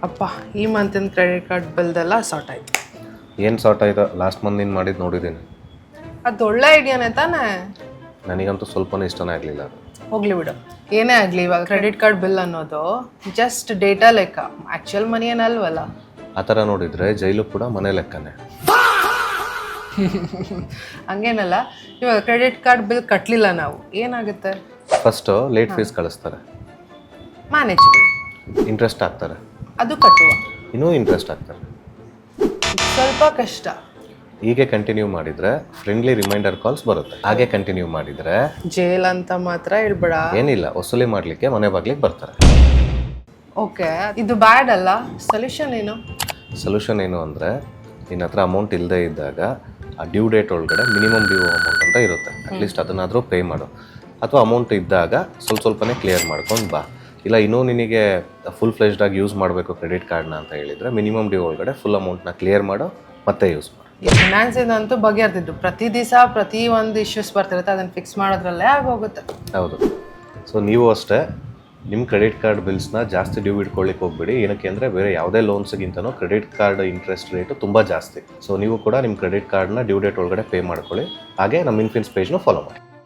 ಅಪ್ಪ ಈ ಮಂತಿನ credit card ಬಿಲ್ದೆಲ್ಲ sort ಆಯ್ತು. ಏನು ಸಾರ್ಟ್ ಆಯ್ತು? ಲಾಸ್ಟ್ ಮಂತ್ ನೀನು ಮಾಡಿದ್ದು ನೋಡಿದ್ದೀನಿ. ಅದು ಒಳ್ಳೆ ಐಡಿಯಾನೇ ತಾನೇ. ನನಗಂತೂ ಸ್ವಲ್ಪನೇ ಇಷ್ಟನೇ ಆಗಲಿಲ್ಲ ಅದು. ಹೋಗ್ಲಿ ಬಿಡು, ಏನೇ ಆಗಲಿ ಇವಾಗ ಕ್ರೆಡಿಟ್ ಕಾರ್ಡ್ ಬಿಲ್ ಅನ್ನೋದು ಜಸ್ಟ್ ಡೇಟಾ ಲೆಕ್ಕ, ಆ್ಯಕ್ಚುಯಲ್ ಮನಿ ಏನಲ್ವಲ್ಲ. ಆ ಥರ ನೋಡಿದರೆ ಜೈಲು ಕೂಡ ಮನೆ ಲೆಕ್ಕನೇ. ಹಂಗೇನಲ್ಲ, ಇವಾಗ ಕ್ರೆಡಿಟ್ ಕಾರ್ಡ್ ಬಿಲ್ ಕಟ್ಟಲಿಲ್ಲ ನಾವು ಏನಾಗುತ್ತೆ? ಫಸ್ಟು ಲೇಟ್ ಫೀಸ್ ಕಳಿಸ್ತಾರೆ, ಮ್ಯಾನೇಜಬಲ್. ಇಂಟ್ರೆಸ್ಟ್ ಹಾಕ್ತಾರೆ, ಅದು ಕಟ್ಟುವ. ಇನ್ನೂ ಇಂಟ್ರೆಸ್ಟ್ ಹಾಕ್ತಾರೆ. ಸ್ವಲ್ಪ ಕಷ್ಟ. ಹೀಗೆ ಕಂಟಿನ್ಯೂ ಮಾಡಿದರೆ ಫ್ರೆಂಡ್ಲಿ ರಿಮೈಂಡರ್ ಕಾಲ್ಸ್ ಬರುತ್ತೆ. ಹಾಗೆ ಕಂಟಿನ್ಯೂ ಮಾಡಿದರೆ ಜೇಲ್ ಅಂತ ಮಾತ್ರ ಹೇಳ್ಬೇಡ. ಏನಿಲ್ಲ, ವಸೂಲಿ ಮಾಡಲಿಕ್ಕೆ ಮನೆ ಬಾಗ್ಲಿಗೆ ಬರ್ತಾರೆ. ಓಕೆ, ಇದು ಬ್ಯಾಡ್ ಅಲ್ಲ. ಸೊಲ್ಯೂಷನ್ ಏನು? ಸೊಲ್ಯೂಷನ್ ಏನು ಅಂದರೆ, ನಿನ್ನ ಹತ್ರ ಅಮೌಂಟ್ ಇಲ್ಲದೆ ಇದ್ದಾಗ ಆ ಡ್ಯೂ ಡೇಟ್ ಒಳಗಡೆ ಮಿನಿಮಮ್ ಡ್ಯೂ ಅಮೌಂಟ್ ಅಂತ ಇರುತ್ತೆ, ಅಟ್ಲೀಸ್ಟ್ ಅದನ್ನಾದರೂ ಪೇ ಮಾಡು. ಅಥವಾ ಅಮೌಂಟ್ ಇದ್ದಾಗ ಸ್ವಲ್ಪನೇ ಕ್ಲಿಯರ್ ಮಾಡ್ಕೊಂಡು ಬಾ. ಇಲ್ಲ ಇನ್ನೂ ನಿನಗೆ ಫುಲ್ ಫ್ಲೆಜ್ಡಾಗಿ ಯೂಸ್ ಮಾಡಬೇಕು ಕ್ರೆಡಿಟ್ ಕಾರ್ಡ್ನ ಅಂತ ಹೇಳಿದರೆ ಮಿನಿಮಮ್ ಡ್ಯೂ ಒಳಗಡೆ ಫುಲ್ ಅಮೌಂಟ್ನ ಕ್ಲಿಯರ್ ಮಾಡು, ಮತ್ತೆ ಯೂಸ್ ಮಾಡು. ಈ ಫಿನಾನ್ಸ್ ಇದಂತೂ ಬಗೆಹರ್ತಿದ್ದು. ಪ್ರತಿ ದಿವಸ ಪ್ರತಿ ಒಂದು ಇಶ್ಯೂಸ್ ಬರ್ತಿರುತ್ತೆ, ಅದನ್ನು ಫಿಕ್ಸ್ ಮಾಡೋದ್ರಲ್ಲೇ ಆಗೋಗುತ್ತೆ. ಹೌದು. ಸೊ ನೀವು ಅಷ್ಟೇ ನಿಮ್ಮ ಕ್ರೆಡಿಟ್ ಕಾರ್ಡ್ ಬಿಲ್ಸ್ನ ಜಾಸ್ತಿ ಡ್ಯೂ ಇಟ್ಕೊಳ್ಳಿಕ್ಕೆ ಹೋಗ್ಬಿಡಿ. ಏನಕ್ಕೆ ಅಂದರೆ ಬೇರೆ ಯಾವುದೇ ಲೋನ್ಸ್ಗಿಂತನೂ ಕ್ರೆಡಿಟ್ ಕಾರ್ಡ್ ಇಂಟ್ರೆಸ್ಟ್ ರೇಟು ತುಂಬ ಜಾಸ್ತಿ. ಸೊ ನೀವು ಕೂಡ ನಿಮ್ಮ ಕ್ರೆಡಿಟ್ ಕಾರ್ಡ್ನ ಡ್ಯೂ ಡೇಟ್ ಒಳಗಡೆ ಪೇ ಮಾಡ್ಕೊಳ್ಳಿ. ಹಾಗೆ ನಮ್ಮ ಇನ್ಫಿನ್ಸ್ ಪೇಜ್ನ ಫಾಲೋ ಮಾಡಿ.